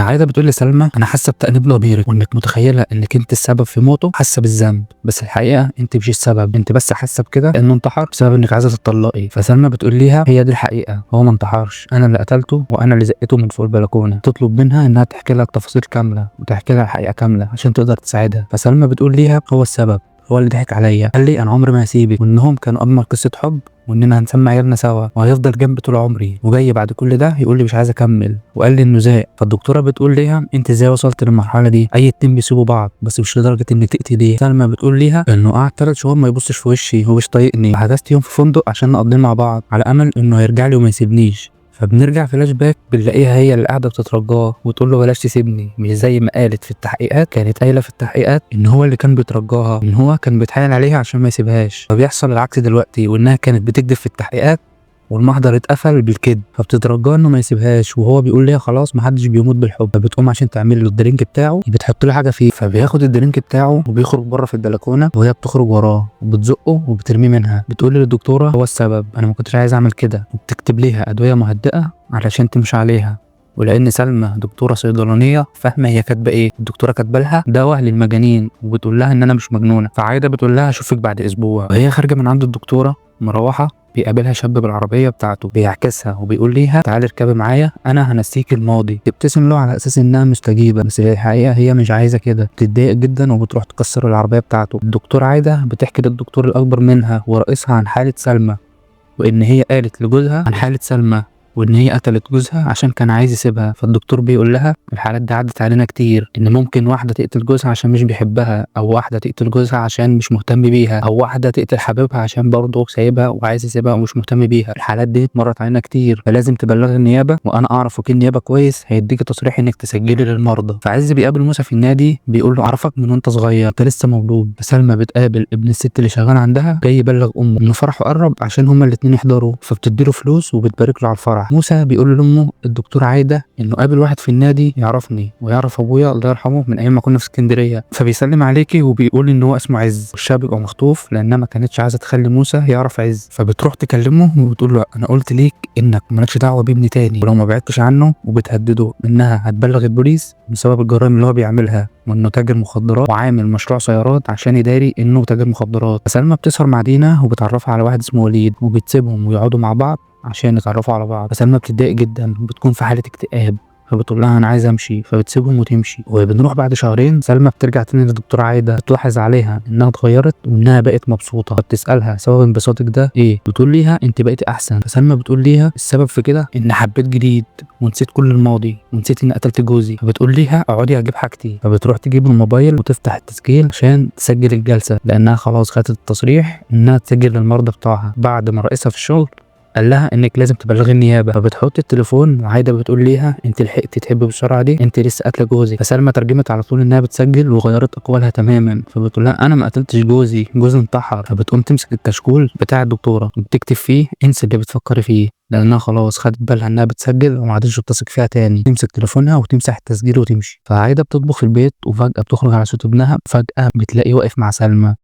فعايده بتقول لسلمى انا حاسه بتأنيب ضميرك وانك متخيله انك انت السبب في موته، حاسه بالذنب، بس الحقيقه انت مش السبب، انت بس حاسه بكده لانه انتحر بسبب انك عايزه تطلقي. فسلمى بتقول ليها هي دي الحقيقه، هو ما انتحرش، انا اللي قتلته وانا اللي زقته من فوق البلكونه. تطلب منها انها تحكي لك تفاصيل كامله وتحكي لها الحقيقه كامله عشان تقدر تساعدها. فسلمى بتقول ليها هو السبب، هو اللي ضحك عليا، قال لي انا عمري ما هسيبك، وانهم كانوا اجمل قصه حب، واننا هنسمي عيالنا سوا وهيفضل جنبي طول عمري، وجاي بعد كل ده يقول لي مش عايز اكمل وقال لي انه زهق. فالدكتوره بتقول ليها انت ازاي وصلت للمرحله دي؟ اي اتنين بيسيبوا بعض بس مش لدرجه انك تقتليه. سلمى بتقول ليها انه قعد 3 شهور ما يبصش في وشي، هو مش طايقني، حجزت يوم في فندق عشان نقضيه مع بعض على امل انه هيرجع لي وما يسيبنيش. فبنرجع فلاش باك بنلاقيها هي اللي قاعده بتترجاه وتقول له بلاش تسيبني، مش زي ما قالت في التحقيقات. كانت قايله في التحقيقات ان هو اللي كان بيترجاها، ان هو كان بيتحايل عليها عشان ما يسيبهاش. فبيحصل العكس دلوقتي، وانها كانت بتكذب في التحقيقات والمحضر اتقفل بالكذب، فبتترجاه انه ما يسيبهاش، وهو بيقول ليها خلاص محدش بيموت بالحب. فبتقوم عشان تعمل له الدرينك بتاعه، بتحط له حاجه فيه، فبياخد الدرينك بتاعه وبيخرج بره في البلكونه، وهي بتخرج وراه وبتزقه وبترميه منها. بتقول للدكتوره هو السبب، انا ما كنتش عايز اعمل كده، وبتكتب ليها ادويه مهدئه علشان تمشي عليها. ولان سلمى دكتوره صيدلانيه فاهمه هي كاتبه ايه، الدكتوره كاتبه لها دواء للمجانين وبتقول لها ان انا مش مجنونه. فعايده بتقول لها اشوفك بعد اسبوع. وهي خارجه من عند الدكتوره مروحه بيقابلها شاب بالعربيه بتاعته، بيعكسها وبيقول ليها تعالي اركبي معايا انا هنسيك الماضي. تبتسم له على اساس انها مستجيبه، بس هي الحقيقه هي مش عايزه كده، بتتضايق جدا وبتروح تكسر العربيه بتاعته. الدكتور عايده بتحكي للدكتور الاكبر منها ورئيسها عن حاله سلمى، وان هي قالت لجوزها عن حاله سلمى، وان هي قتلت جوزها عشان كان عايز يسيبها. فالدكتور بيقول لها الحالات دي عدت علينا كتير، ان ممكن واحده تقتل جوزها عشان مش بيحبها، او واحده تقتل جوزها عشان مش مهتم بيها، او واحده تقتل حبيبها عشان برضه سايبها وعايز يسيبها ومش مهتم بيها. الحالات دي مرت علينا كتير، فلازم تبلغي النيابه، وانا اعرف وكيل نيابه كويس هيديكي تصريح انك تسجلي للمرضى. فعز بيقابل موسى في النادي بيقول له اعرفك من وانت صغير، انت لسه مولود. فسلمى بتقابل ابن الست اللي شغال عندها جاي يبلغ امه ان فرحه قرب عشان هما الاتنين يحضروا، فبتديله فلوس وبتبارك له على الفرح. موسى بيقول لامه الدكتور عايده انه قابل واحد في النادي يعرفني ويعرف ابويا الله يرحمه من ايام ما كنا في اسكندريه، فبيسلم عليكي وبيقول ان هو اسمه عز. والشاب بيبقى مخطوف لانها ما كانتش عايزه تخلي موسى يعرف عز، فبتروح تكلمه وبتقول له انا قلت ليك انك مالكش دعوه بابني تاني، ولو ما بعدتش عنه، وبتهدده انها هتبلغ البوليس بسبب الجرائم اللي هو بيعملها، وانه تاجر مخدرات وعامل مشروع سيارات عشان يداري انه تاجر مخدرات. فسلمى بتسهر مع دينا وبتعرفها على واحد اسمه وليد، وبتسيبهم ويقعدوا مع بعض عشان يتعرفوا على بعض. فسلمى بتتضايق جدا وبتكون في حاله اكتئاب، فبتقول لها انا عايزه امشي، فبتسيبهم وتمشي. وبنروح بعد شهرين سلمى بترجع تاني للدكتوره عايده، بتلاحظ عليها انها اتغيرت وانها بقت مبسوطه، فبتسالها سبب انبساطك ده ايه؟ بتقول ليها انت بقيتي احسن. فسلمى بتقول ليها السبب في كده ان حبيت جديد ونسيت كل الماضي ونسيت اني قتلت جوزي. فبتقول ليها اقعدي اجيب حاجتي، فبتروح تجيب الموبايل وتفتح التسجيل عشان تسجل الجلسه، لانها خلاص خدت التصريح انها تسجل للمرضى بتوعها بعد ما رئيسها في الشغل قال لها انك لازم تبلغي النيابه. فبتحط التليفون وعايده بتقول ليها انت لحقتي تحبي بالسرعه دي؟ انت لسه قاتله جوزي. فسلمى ترجمت على طول انها بتسجل وغيرت اقوالها تماما، فبتقول لها انا ما قتلتش جوزي، جوزي انتحر. فبتقوم تمسك الكشكول بتاع الدكتوره وبتكتب فيه انسي اللي بتفكري فيه، لانها خلاص خدت بالها انها بتسجل وما عادش بتثق فيها تاني. تمسك تليفونها وتمسح التسجيل وتمشي. فعايده بتطبخ في البيت وفجاه بتخرج على صوت ابنها، فجاه بتلاقيه واقف مع سلمى